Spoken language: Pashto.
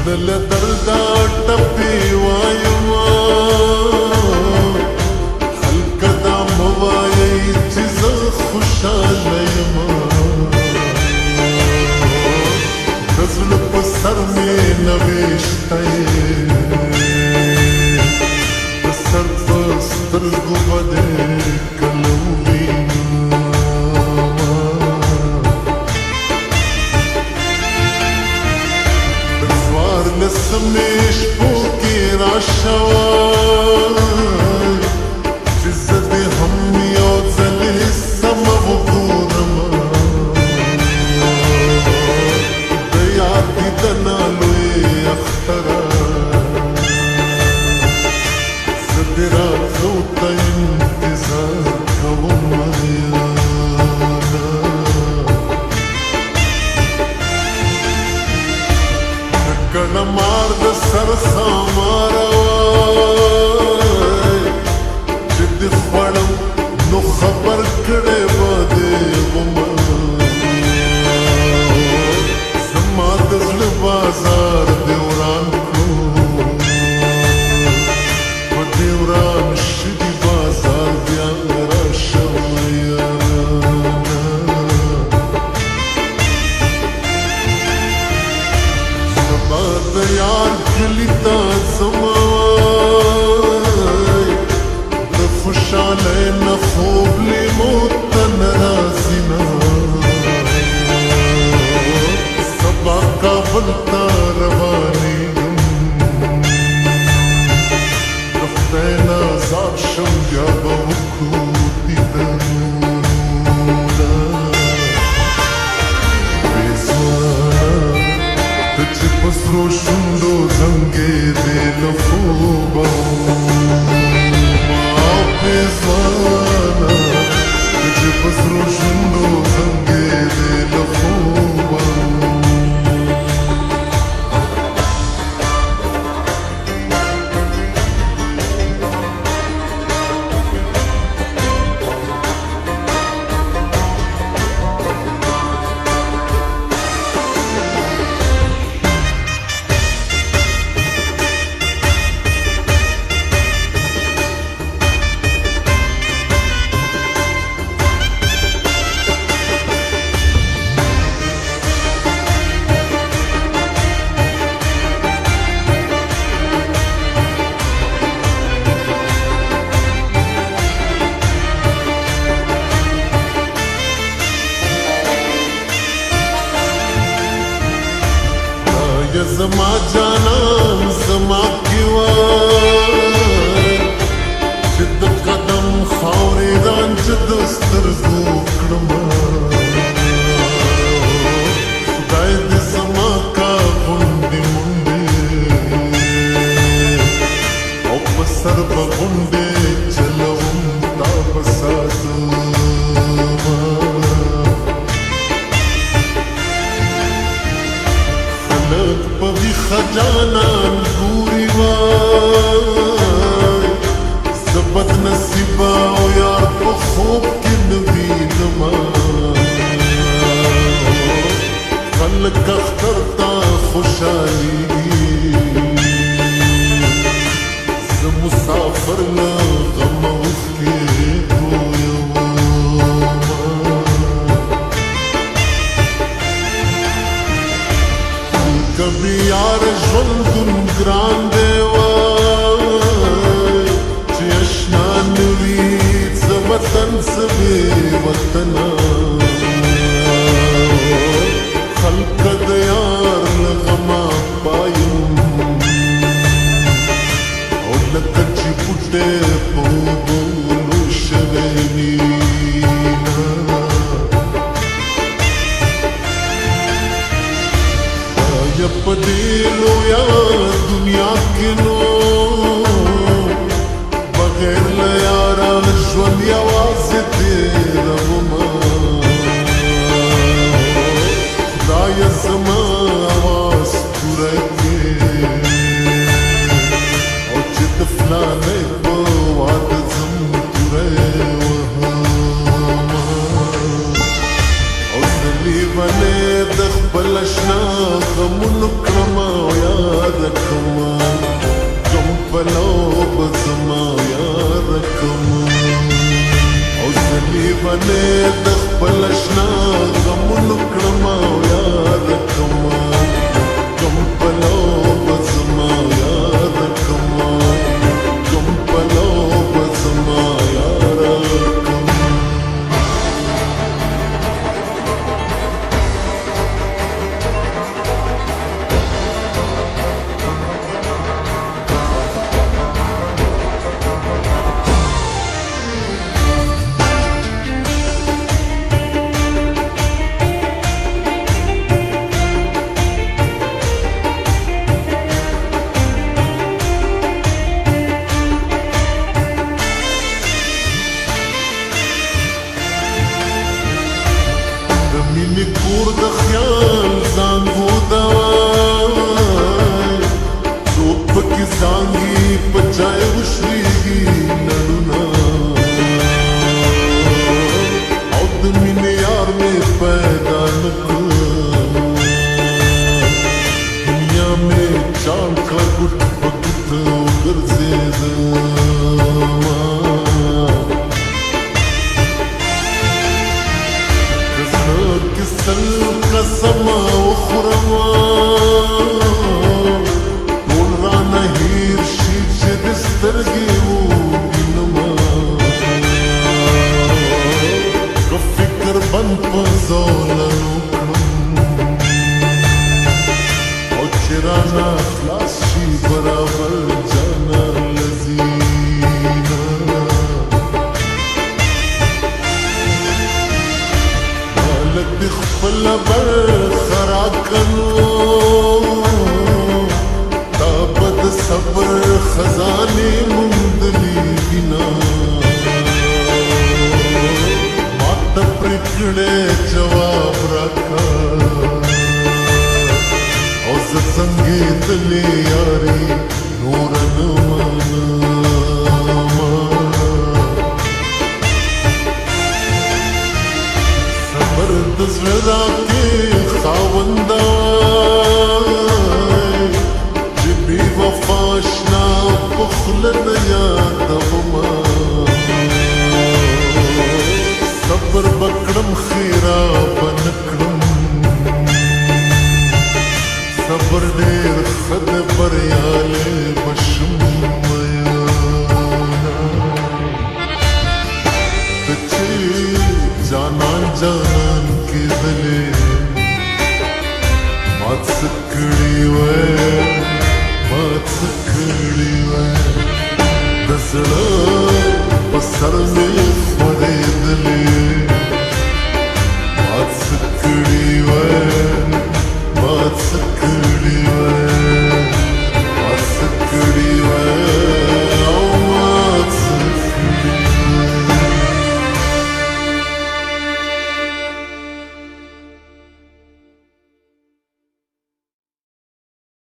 زړه دردا ټپي وايما خلک دا موایي چې زه خوشاله یم د زړه په سر مې نوشته د سر په سترګو به دې کله لسمیش پوکی راشوای چې زه دې هم یو ځلې سمه وګورم د یاد دیدنه لوی اختره زه دې راتلو ته انتظار کوم کله مار د سر خاماره وای چې دې خوړم نو خبر کړی به دې ومه زما د زړه بازار دې وران کړو په دې وران شوي بازار بیا راشم د یار کلی تا زمای د خوشاله نه خوب لیمو ته ناراضي نه سبا کابل ته روانېږم د خدای نه آزاد شم بیا به وکړو دیدنونه چې په سرو شونډو زنګېدې له خوبه او پېزوانه چې په سرو شونډو زنګېدې له خوبه زما جانان زما کیوان چې د قدم خاورې رانچ د سترګو کړم خدای دې زما کا غونډې منډې او په سر به غونډې چلوم تا به ساتم په ویښه جانان ګوري وای زه بدنصیبه او یار په خوب کې نه وینمه خلک اختر ته خوشحالېږي زه مسافر له غمه اوښکې کبھی یار ژوندون ګران دی وای چې اشنا نه وي څه وطن څه بې وطنه خلک د یار له غمه پایم او لکه چې بوټی په اوبو شوی مینه یا په دې لویه دنیا کې نو بغیر له یاره ژوند یوازې تېرومه خدایه زما اواز توری کړې او چې د فلانۍ په واده ځم توری وهمه او زه لیونی د خپل اشنا غمونو کړمه او یا مې د خپل اشنا غمونو کړم او یاد کړم کوم پلو به زما یاد کړم کوم پلو به زما یاد کړم مینې کور د خیال زانګو دوای څوک پکې زانګي په چای وشويږي نړونه او د مینې یار مې پیدا نه کړ دنیا مې چال کړه ګوټ په ګوټ وګرځېدم کسل قسم وخورم ټول رانه هیر شي چې د سترګې ووینم که فکر بند په زولنو کړم او چې رانه خلاص شي برابر جانا لذینا لک خپل برخه راکړو تا به د صبر خزانې موندلې دينا ما ته پرې کړې جواب راکړه او زه څنګهتلې یاري نور نه منم صبر د زړه راکې خاونده چې بې وفا اشنا په خوله نه یادومه صبر به کړم خیرابه نه کړم صبر ډېر ښه د بریالی به شم ته چې جانان جانان کې دلې مات څه کړي وای مات څه کړي وای د زړه په سر مې